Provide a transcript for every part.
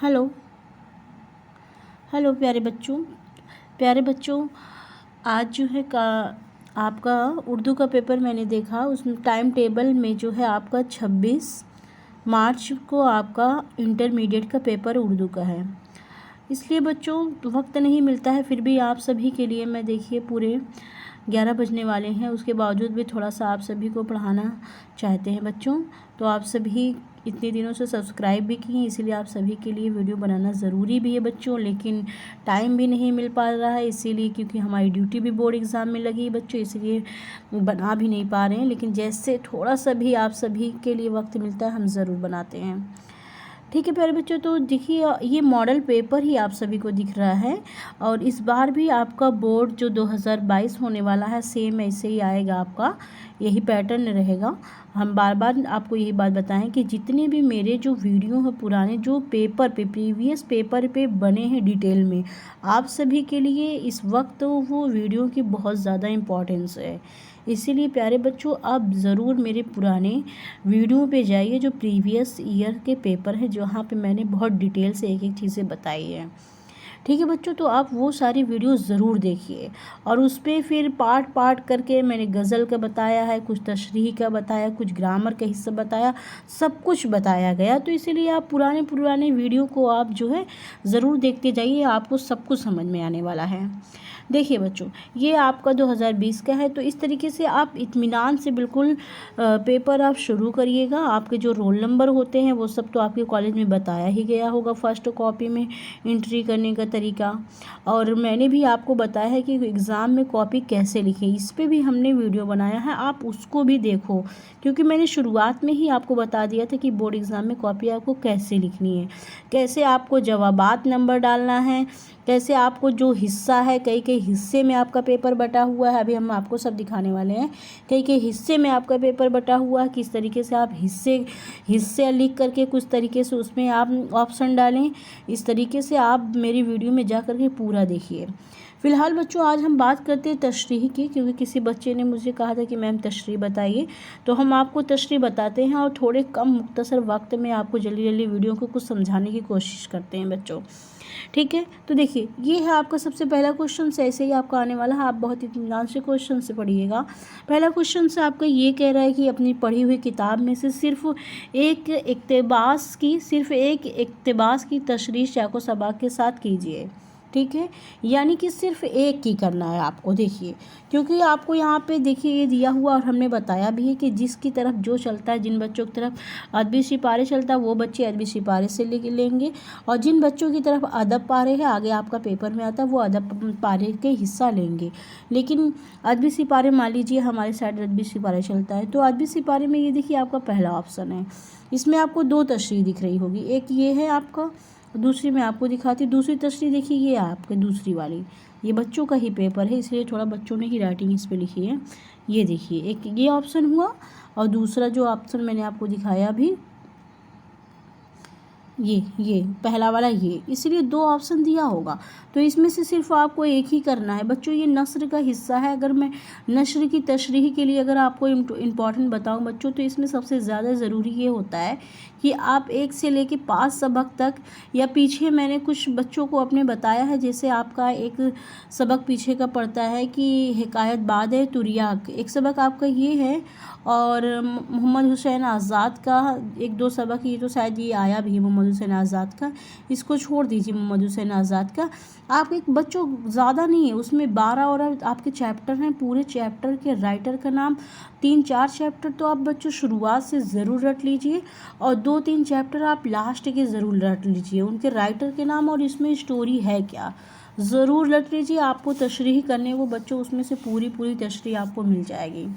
Hello hello प्यारे बच्चों, आज जो है का आपका उर्दू का पेपर मैंने देखा। उसमें टाइम टेबल में जो है आपका 26 मार्च को आपका इंटरमीडिएट का पेपर उर्दू का है। इसलिए बच्चों वक्त नहीं मिलता है, फिर भी आप सभी के लिए मैं देखिए पूरे 11 बजने वाले हैं, उसके बावजूद भी थोड़ा सा आप सभी को पढ़ाना चाहते हैं बच्चों। तो आप सभी इतने दिनों से सब्सक्राइब भी किए, इसीलिए आप सभी के लिए वीडियो बनाना ज़रूरी भी है बच्चों, लेकिन टाइम भी नहीं मिल पा रहा है इसीलिए, क्योंकि हमारी ड्यूटी भी बोर्ड एग्ज़ाम में लगी है बच्चों, इसलिए बना भी नहीं पा रहे हैं। लेकिन जैसे थोड़ा सा भी आप सभी के लिए वक्त मिलता है हम ज़रूर बनाते हैं। ठीक है प्यारे बच्चों, तो देखिए ये मॉडल पेपर ही आप सभी को दिख रहा है, और इस बार भी आपका बोर्ड जो 2022 होने वाला है सेम ऐसे ही आएगा, आपका यही पैटर्न रहेगा। हम बार बार आपको यही बात बताएं कि जितने भी मेरे जो वीडियो हैं पुराने जो पेपर पे प्रीवियस पेपर पे बने हैं डिटेल में, आप सभी के लिए इस वक्त वो वीडियो की बहुत ज़्यादा इम्पोर्टेंस है। इसीलिए प्यारे बच्चों आप ज़रूर मेरे पुराने वीडियो पे जाइए जो प्रीवियस ईयर के पेपर हैं, जहाँ पे मैंने बहुत डिटेल से एक एक चीज़ें बताई हैं। ठीक है बच्चों, तो आप वो सारी वीडियो ज़रूर देखिए, और उस पर फिर पार्ट पार्ट करके मैंने गज़ल का बताया है, कुछ तशरीह का बताया, कुछ ग्रामर का हिस्सा बताया, सब कुछ बताया गया। तो इसीलिए आप पुराने वीडियो को आप जो है ज़रूर देखते जाइए, आपको सब कुछ समझ में आने वाला है। देखिए बच्चों, ये आपका 2020 का है, तो इस तरीके से आप इत्मीनान से बिल्कुल पेपर आप शुरू करिएगा। आपके जो रोल नंबर होते हैं वो सब तो आपके कॉलेज में बताया ही गया होगा फर्स्ट कॉपी में एंट्री करने का तरीका, और मैंने भी आपको बताया है कि एग्ज़ाम में कॉपी कैसे लिखें, इस पर भी हमने वीडियो बनाया है, आप उसको भी देखो, क्योंकि मैंने शुरुआत में ही आपको बता दिया था कि बोर्ड एग्ज़ाम में कॉपी आपको कैसे लिखनी है, कैसे आपको जवाबात नंबर डालना है, कैसे आपको जो हिस्सा है, कई कई हिस्से में आपका पेपर बटा हुआ है, अभी हम आपको सब दिखाने वाले हैं। कई कई हिस्से में आपका पेपर बटा हुआ है, किस तरीके से आप हिस्से लिख करके कुछ तरीके से उसमें आप ऑप्शन डालें, इस तरीके से आप मेरी वीडियो में जा करके पूरा देखिए। फ़िलहाल बच्चों आज हम बात करते हैं तशरीह की, क्योंकि किसी बच्चे ने मुझे कहा था कि मैम तशरीह बताइए, तो हम आपको तशरीह बताते हैं और थोड़े कम मुख्तसर वक्त में आपको जल्दी जल्दी वीडियो को कुछ समझाने की कोशिश करते हैं बच्चों। ठीक है, तो देखिए ये है आपका सबसे पहला क्वेश्चन से ऐसे ही आपका आने वाला है, आप बहुत इत्मीनान से क्वेश्चन से पढ़िएगा। पहला क्वेश्चन से आपका ये कह रहा है कि अपनी पढ़ी हुई किताब में से सिर्फ एक इक्तिबास की तशरीह चाको सबाक के साथ कीजिए। ठीक है, यानी कि सिर्फ एक ही करना है आपको। देखिए क्योंकि आपको यहाँ पे देखिए ये दिया हुआ, और हमने बताया भी है कि जिसकी तरफ जो चलता है, जिन बच्चों की तरफ अदबी सिपारे चलता है वो बच्चे अदबी सिपारे से लेंगे, और जिन बच्चों की तरफ अदब पारे है आगे आपका पेपर में आता है वो अदब पारे के हिस्सा लेंगे। लेकिन अदबी सिपारे मान लीजिए हमारे साइड अदबी सिपारे चलता है, तो अदबी सिपारे में ये देखिए आपका पहला ऑप्शन है, इसमें आपको दो तशरीह दिख रही होगी, एक ये है आपका, दूसरी मैं आपको दिखाती। दूसरी तशरीह देखिए ये आपके दूसरी वाली, ये बच्चों का ही पेपर है इसलिए थोड़ा बच्चों ने ही राइटिंग इस पे लिखी है। ये देखिए एक ये ऑप्शन हुआ, और दूसरा जो ऑप्शन मैंने आपको दिखाया अभी ये पहला वाला ये, इसलिए दो ऑप्शन दिया होगा, तो इसमें से सिर्फ आपको एक ही करना है बच्चों। ये नस्र का हिस्सा है, अगर मैं नस्र की तशरीह के लिए अगर आपको इम्पॉर्टेंट बताऊं बच्चों, तो इसमें सबसे ज़्यादा ज़रूरी ये होता है कि आप 1 से लेके 5 सबक तक, या पीछे मैंने कुछ बच्चों को अपने बताया है, जैसे आपका एक सबक पीछे का पड़ता है कि हिकायत बाद है तुरियाक, एक सबक आपका ये है, और मोहम्मद हुसैन आज़ाद का 1-2 सबक, ये तो शायद ये आया भी है मोहम्मद हुसैन आज़ाद का, इसको छोड़ दीजिए मोहम्मद हुसैन आज़ाद का। आप एक बच्चों ज़्यादा नहीं है उसमें 12 और आपके चैप्टर हैं, पूरे चैप्टर के राइटर का नाम 3-4 चैप्टर तो आप बच्चों शुरुआत से ज़रूर रट लीजिए, और 2-3 चैप्टर आप लास्ट के ज़रूर रट लीजिए, उनके राइटर के नाम और इसमें स्टोरी है क्या ज़रूर रट लीजिए। आपको तशरीह करने वो बच्चों उसमें से पूरी तशरीह आपको मिल जाएगी।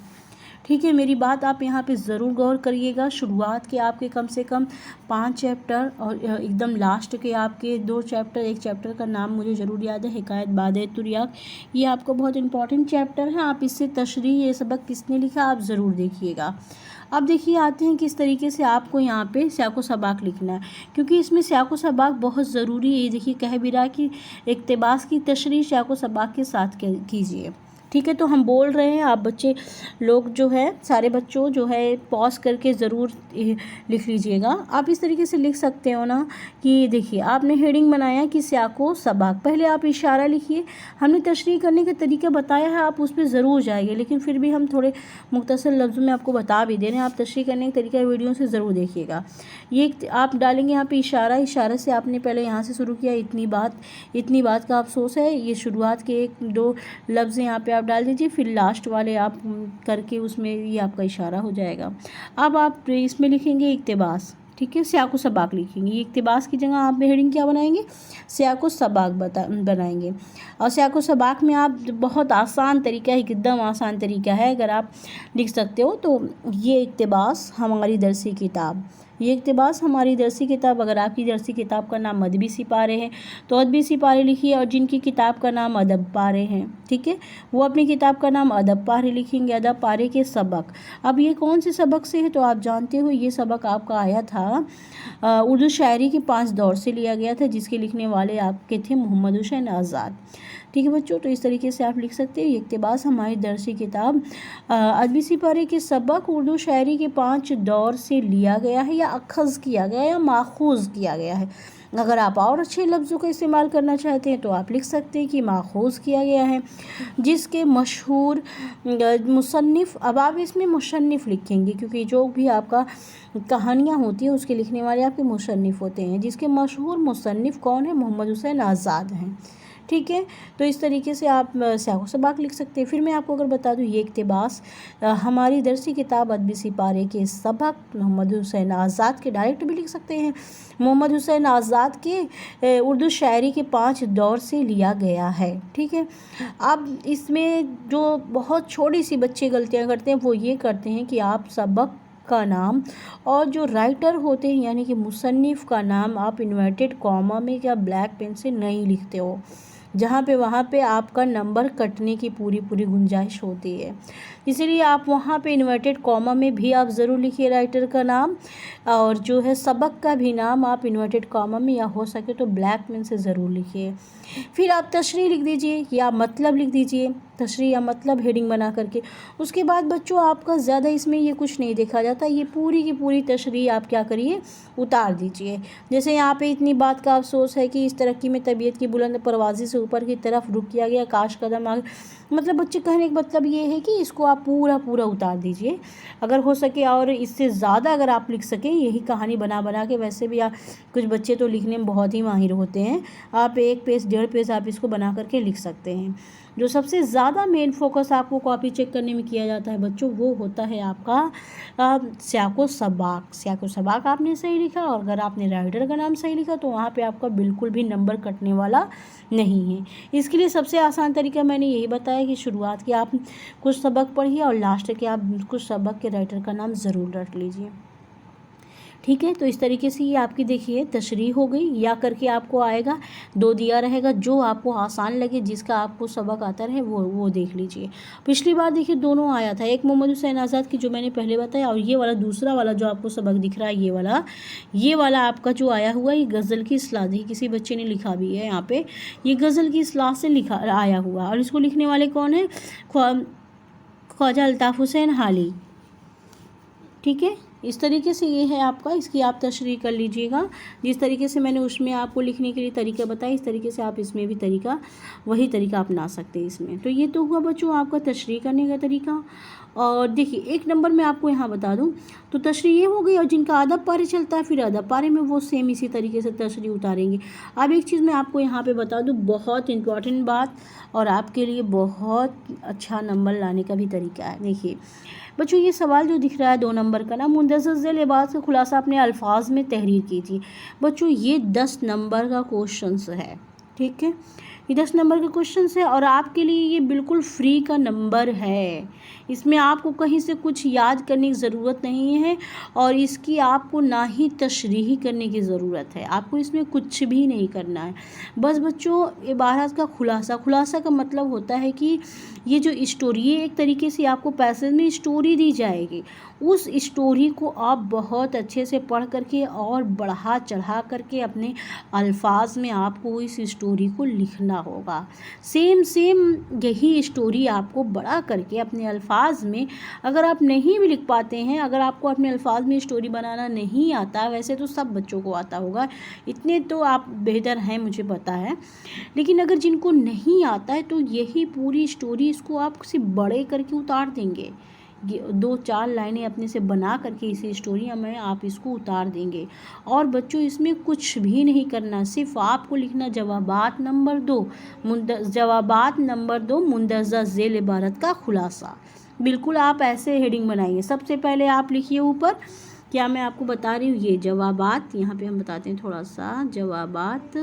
ठीक है, मेरी बात आप यहाँ पे ज़रूर गौर करिएगा। शुरुआत के आपके कम से कम 5 चैप्टर, और एकदम लास्ट के आपके 2 चैप्टर, एक चैप्टर का नाम मुझे ज़रूर याद है, हिकायत बाद तुरियाक, ये आपका बहुत इंपॉर्टेंट चैप्टर है। आप इससे तशरीह ये सबक किसने लिखा आप ज़रूर देखिएगा। अब देखिए आते हैं किस तरीके से आपको यहाँ पे स्याको सबाक लिखना है, क्योंकि इसमें स्याको सबाक बहुत ज़रूरी है। ये देखिए कह भी रहा है कि इक्तिबास की तशरीह स्याको सबाक के साथ कीजिए। ठीक है। तो हम बोल रहे हैं, आप बच्चे लोग जो है सारे बच्चों जो है पॉज करके ज़रूर लिख लीजिएगा। आप इस तरीके से लिख सकते हो ना कि देखिए आपने हेडिंग बनाया कि स्याको सबाक, पहले आप इशारा लिखिए। हमने तशरीह करने का तरीका बताया है, आप उस पर ज़रूर जाइए, लेकिन फिर भी हम थोड़े मुख्तसर लफ्ज़ों में आपको बता भी दे रहे हैं। आप तशरीह करने का तरीका वीडियो से ज़रूर देखिएगा। ये आप डालेंगे यहाँ पे इशारा, इशारे से आपने पहले यहाँ से शुरू किया, इतनी बात का अफसोस है, ये शुरुआत के 1-2 लफ्ज़ यहाँ पे आप डाल दीजिए, फिर लास्ट वाले आप करके उसमें ये आपका इशारा हो जाएगा। अब आप इसमें लिखेंगे इक्तिबास, ठीक है, स्याको सबाक लिखेंगे। इक्तिबास की जगह आप हेडिंग क्या बनाएंगे, स्याको सबाक बनाएंगे। और स्याको सबाक में आप बहुत आसान तरीका है, एकदम आसान तरीका है, अगर आप लिख सकते हो तो ये इक्तिबास हमारी दरसी किताब, ये इक्तिबास हमारी दरसी किताब। अगर आपकी दरसी किताब का नाम अदबी सिपारे है तो अदबी सिपारे लिखिए, और जिनकी किताब का नाम अदब पारे हैं, ठीक है, वो अपनी किताब का नाम अदब पारे लिखेंगे, अदब पारे के सबक। अब ये कौन से सबक से है तो आप जानते हो, ये सबक आपका आया था उर्दू शायरी के 5 दौर से लिया गया था, जिसके लिखने वाले आपके थे मोहम्मद हुसैन आज़ाद। ठीक है बच्चों, तो इस तरीके से आप लिख सकते हैं, इक्तिबास हमारी दरसी किताब अदबी सिपारे के सबक उर्दू शायरी के 5 दौर से लिया गया है, या अखज़ किया गया या माखूज़ किया गया है। अगर आप और अच्छे लफ्ज़ों का इस्तेमाल करना चाहते हैं तो आप लिख सकते हैं कि माखूज़ किया गया है, जिसके मशहूर मुसन्निफ़, अब आप इसमें मुसन्निफ़ लिखेंगे क्योंकि जो भी आपका कहानियाँ होती हैं उसके लिखने वाले आपके मुसन्निफ़ होते हैं, जिसके मशहूर मुसन्निफ़ कौन है, मोहम्मद हुसैन आज़ाद हैं। ठीक है, तो इस तरीके से आप स्याको सबाक लिख सकते हैं। फिर मैं आपको अगर बता दूं, ये इक्तिबास हमारी दरसी किताब अदबी सिपारे के सबक मोहम्मद हुसैन आज़ाद के डायरेक्ट भी लिख सकते हैं, मोहम्मद हुसैन आज़ाद के उर्दू शायरी के 5 दौर से लिया गया है। ठीक है, अब इसमें जो बहुत छोटी सी बच्चे गलतियाँ करते हैं वो ये करते हैं कि आप सबक का नाम और जो राइटर होते हैं यानी कि मुसन्निफ़ का नाम आप इन्वर्टेड कॉमा में या ब्लैक पेन से नहीं लिखते हो, जहाँ पे वहाँ पे आपका नंबर कटने की पूरी गुंजाइश होती है। इसीलिए आप वहाँ पे इन्वर्टेड कॉमा में भी आप ज़रूर लिखिए राइटर का नाम, और जो है सबक का भी नाम आप इन्वर्टेड कॉमा में या हो सके तो ब्लैक पेन से ज़रूर लिखिए। फिर आप तशरीह लिख दीजिए या मतलब लिख दीजिए, तशरीह या मतलब हेडिंग बना करके। उसके बाद बच्चों आपका ज़्यादा इसमें ये कुछ नहीं देखा जाता, ये पूरी की पूरी तशरीह आप क्या करिए, उतार दीजिए। जैसे यहाँ पे इतनी बात का अफसोस है कि इस तरक्की में तबीयत की बुलंद परवाज़ी से ऊपर की तरफ रुक किया गया, काश कदम आगे, मतलब बच्चे कहने का मतलब ये है कि इसको आप पूरा उतार दीजिए अगर हो सके, और इससे ज़्यादा अगर आप लिख सकें यही कहानी बना के। वैसे भी कुछ बच्चे तो लिखने में बहुत ही माहिर होते हैं, आप 1 पेज 1.5 पेज आप इसको बना करके लिख सकते हैं। जो सबसे ज़्यादा मेन फोकस आपको कॉपी चेक करने में किया जाता है बच्चों, वो होता है आपका स्याको सबाक। स्याको सबाक आपने सही लिखा, और अगर आपने राइटर का नाम सही लिखा तो वहाँ पे आपका बिल्कुल भी नंबर कटने वाला नहीं है। इसके लिए सबसे आसान तरीका मैंने यही बताया कि शुरुआत के आप कुछ सबक पढ़िए और लास्ट के आप कुछ सबक के राइटर का नाम ज़रूर रख लीजिए। ठीक है, तो इस तरीके से ये आपकी देखिए तशरीह हो गई, या करके आपको आएगा 2 दिया रहेगा, जो आपको आसान लगे, जिसका आपको सबक आता रहे वो देख लीजिए। पिछली बार देखिए दोनों आया था, एक मोहम्मद हुसैन आज़ाद की जो मैंने पहले बताया, और ये वाला दूसरा वाला जो आपको सबक दिख रहा है ये वाला आपका जो आया हुआ ये गज़ल की इस्लाह थी, किसी बच्चे ने लिखा भी है यहाँ पे, ये गज़ल की इस्लाह से लिखा आया हुआ, और इसको लिखने वाले कौन है, ख्वाजा अल्ताफ़ हुसैन हाली। ठीक है, इस तरीके से ये है आपका, इसकी आप तशरीह कर लीजिएगा। जिस तरीके से मैंने उसमें आपको लिखने के लिए तरीका बताया, इस तरीके से आप इसमें भी वही तरीका अपना सकते हैं इसमें। तो ये तो हुआ बच्चों आपका तशरीह करने का तरीका। और देखिए 1 नंबर में आपको यहाँ बता दूँ तो तशरीह ये हो गई, और जिनका अदब पारे चलता है फिर अदब पारे में वो सेम इसी तरीके से तशरीह उतारेंगे। अब एक चीज़ मैं आपको यहाँ पे बता दूँ, बहुत इंपॉर्टेंट बात, और आपके लिए बहुत अच्छा नंबर लाने का भी तरीका है। देखिए बच्चों, ये सवाल जो दिख रहा है 2 नंबर का ना, मुंदज़र ज़ैल इबारत का खुलासा अपने अल्फाज में तहरीर कीजिए। बच्चों ये 10 नंबर का क्वेश्चन है, ठीक है, ये 10 नंबर का क्वेश्चन है, और आपके लिए ये बिल्कुल फ्री का नंबर है। इसमें आपको कहीं से कुछ याद करने की ज़रूरत नहीं है, और इसकी आपको ना ही तशरीह करने की ज़रूरत है, आपको इसमें कुछ भी नहीं करना है। बस बच्चों इबारत का खुलासा का मतलब होता है कि ये जो स्टोरी है, एक तरीके से आपको पैसेज में स्टोरी दी जाएगी, उस स्टोरी को आप बहुत अच्छे से पढ़ करके और बढ़ा चढ़ा करके अपने अल्फाज में आपको इस स्टोरी को लिखना लिखना होगा। सेम यही स्टोरी आपको बड़ा करके अपने अल्फाज में, अगर आप नहीं भी लिख पाते हैं, अगर आपको अपने अल्फाज में स्टोरी बनाना नहीं आता, वैसे तो सब बच्चों को आता होगा, इतने तो आप बेहतर हैं मुझे पता है, लेकिन अगर जिनको नहीं आता है तो यही पूरी स्टोरी इसको आप सिर्फ बड़े करके उतार देंगे। 2-4 लाइनें अपने से बना करके इसी स्टोरी में आप इसको उतार देंगे। और बच्चों इसमें कुछ भी नहीं करना, सिर्फ आपको लिखना जवाबात नंबर 2 मुंदरजा झेल इबारत का खुलासा। बिल्कुल आप ऐसे हेडिंग बनाइए। सबसे पहले आप लिखिए ऊपर, क्या मैं आपको बता रही हूँ, ये जवाबात, यहाँ पे हम बताते हैं थोड़ा सा, जवाबात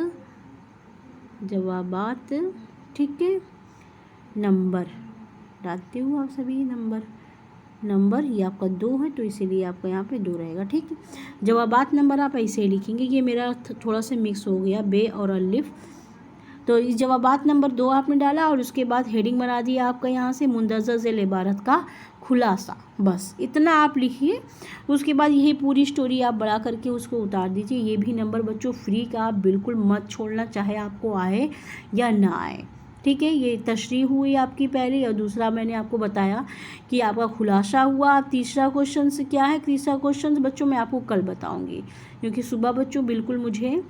ठीक है, नंबर डालते हुए आप सभी नंबर ये आपका 2 है तो इसीलिए आपका यहाँ पे 2 रहेगा। ठीक है, जवाबात नंबर आप ऐसे ही लिखेंगे। ये मेरा थोड़ा सा मिक्स हो गया बे और अलिफ, तो इस जवाबात नंबर 2 आपने डाला और उसके बाद हेडिंग बना दिया आपका यहाँ से मुंदरजा झेल इबारत का खुलासा। बस इतना आप लिखिए। उसके बाद यही पूरी स्टोरी आप बड़ा करके उसको उतार दीजिए। ये भी नंबर बच्चों फ्री का आप बिल्कुल मत छोड़ना, चाहे आपको आए या ना आए। ठीक है, ये तशरीह हुई आपकी पहली, और दूसरा मैंने आपको बताया कि आपका खुलासा हुआ। तीसरा क्वेश्चन से क्या है, तीसरा क्वेश्चन बच्चों मैं आपको कल बताऊंगी, क्योंकि सुबह बच्चों बिल्कुल मुझे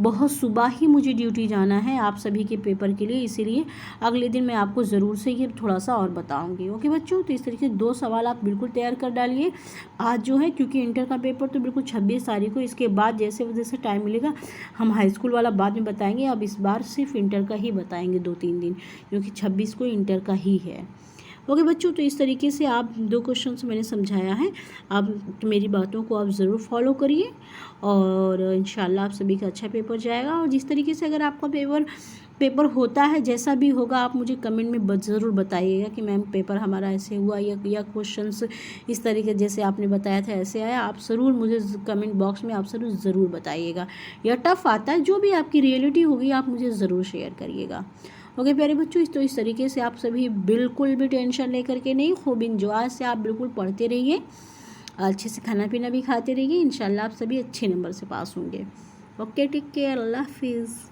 बहुत सुबह ही मुझे ड्यूटी जाना है आप सभी के पेपर के लिए, इसीलिए अगले दिन मैं आपको ज़रूर से ये थोड़ा सा और बताऊंगी। ओके बच्चों, तो इस तरीके से 2 सवाल आप बिल्कुल तैयार कर डालिए आज जो है, क्योंकि इंटर का पेपर तो बिल्कुल 26 तारीख को, इसके बाद जैसे टाइम मिलेगा हम हाई स्कूल वाला बाद में बताएंगे। अब इस बार सिर्फ इंटर का ही बताएंगे 2-3 दिन, क्योंकि 26 को इंटर का ही है। ओके बच्चों, तो इस तरीके से आप 2 क्वेश्चन मैंने समझाया है, आप तो मेरी बातों को आप ज़रूर फॉलो करिए और इंशाल्लाह आप सभी का अच्छा पेपर जाएगा। और जिस तरीके से अगर आपका पेपर होता है, जैसा भी होगा, आप मुझे कमेंट में ज़रूर बताइएगा कि मैम पेपर हमारा ऐसे हुआ या क्वेश्चंस इस तरीके जैसे आपने बताया था ऐसे आया। आप ज़रूर मुझे कमेंट बॉक्स में आप ज़रूर बताइएगा, या टफ़ आता है जो भी आपकी रियलिटी होगी आप मुझे ज़रूर शेयर करिएगा। ओके प्यारे बच्चों, तो इस तरीके से आप सभी बिल्कुल भी टेंशन लेकर के नहीं, खूब इंजॉय से आप बिल्कुल पढ़ते रहिए, अच्छे से खाना पीना भी खाते रहिए। इंशाल्लाह आप सभी अच्छे नंबर से पास होंगे। ओके, टेक केयर, अल्लाह हाफिज़।